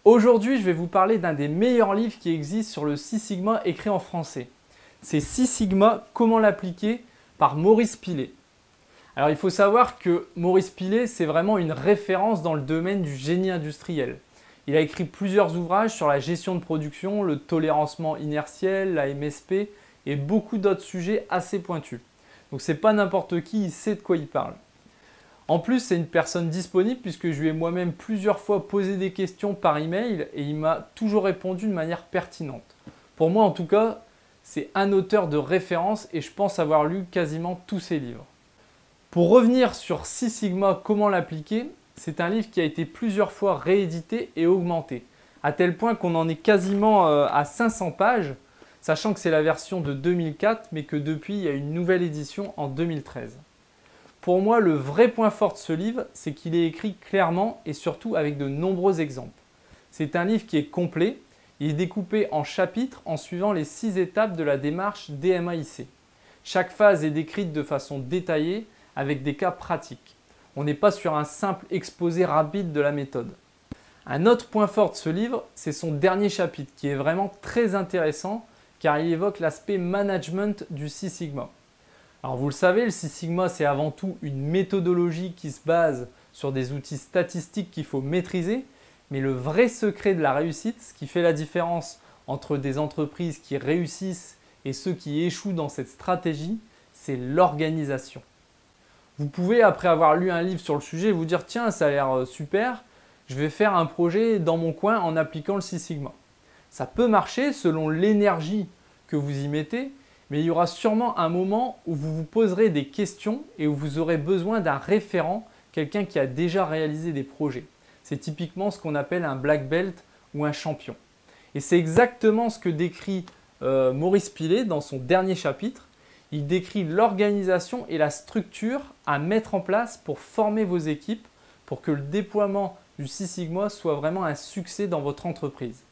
Aujourd'hui, je vais vous parler d'un des meilleurs livres qui existent sur le Six Sigma écrit en français. C'est Six Sigma, comment l'appliquer par Maurice Pillet. Alors il faut savoir que Maurice Pillet, c'est vraiment une référence dans le domaine du génie industriel. Il a écrit plusieurs ouvrages sur la gestion de production, le tolérancement inertiel, la MSP et beaucoup d'autres sujets assez pointus. Donc c'est pas n'importe qui, il sait de quoi il parle. En plus, c'est une personne disponible puisque je lui ai moi-même plusieurs fois posé des questions par email et il m'a toujours répondu de manière pertinente. Pour moi en tout cas, c'est un auteur de référence et je pense avoir lu quasiment tous ses livres. Pour revenir sur Six Sigma, comment l'appliquer, c'est un livre qui a été plusieurs fois réédité et augmenté, à tel point qu'on en est quasiment à 500 pages, sachant que c'est la version de 2004, mais que depuis, il y a une nouvelle édition en 2013. Pour moi, le vrai point fort de ce livre, c'est qu'il est écrit clairement et surtout avec de nombreux exemples. C'est un livre qui est complet, il est découpé en chapitres en suivant les 6 étapes de la démarche DMAIC. Chaque phase est décrite de façon détaillée avec des cas pratiques. On n'est pas sur un simple exposé rapide de la méthode. Un autre point fort de ce livre, c'est son dernier chapitre qui est vraiment très intéressant car il évoque l'aspect management du Six Sigma. Alors vous le savez, le Six Sigma c'est avant tout une méthodologie qui se base sur des outils statistiques qu'il faut maîtriser, mais le vrai secret de la réussite, ce qui fait la différence entre des entreprises qui réussissent et ceux qui échouent dans cette stratégie, c'est l'organisation. Vous pouvez, après avoir lu un livre sur le sujet, vous dire « Tiens, ça a l'air super, je vais faire un projet dans mon coin en appliquant le Six Sigma ». Ça peut marcher selon l'énergie que vous y mettez, mais il y aura sûrement un moment où vous vous poserez des questions et où vous aurez besoin d'un référent, quelqu'un qui a déjà réalisé des projets. C'est typiquement ce qu'on appelle un black belt ou un champion. Et c'est exactement ce que décrit Maurice Pillet dans son dernier chapitre. Il décrit l'organisation et la structure à mettre en place pour former vos équipes pour que le déploiement du Six Sigma soit vraiment un succès dans votre entreprise.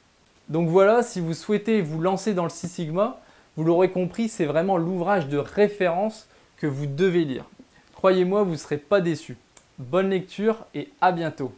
Donc voilà, si vous souhaitez vous lancer dans le Six Sigma, vous l'aurez compris, c'est vraiment l'ouvrage de référence que vous devez lire. Croyez-moi, vous ne serez pas déçus. Bonne lecture et à bientôt.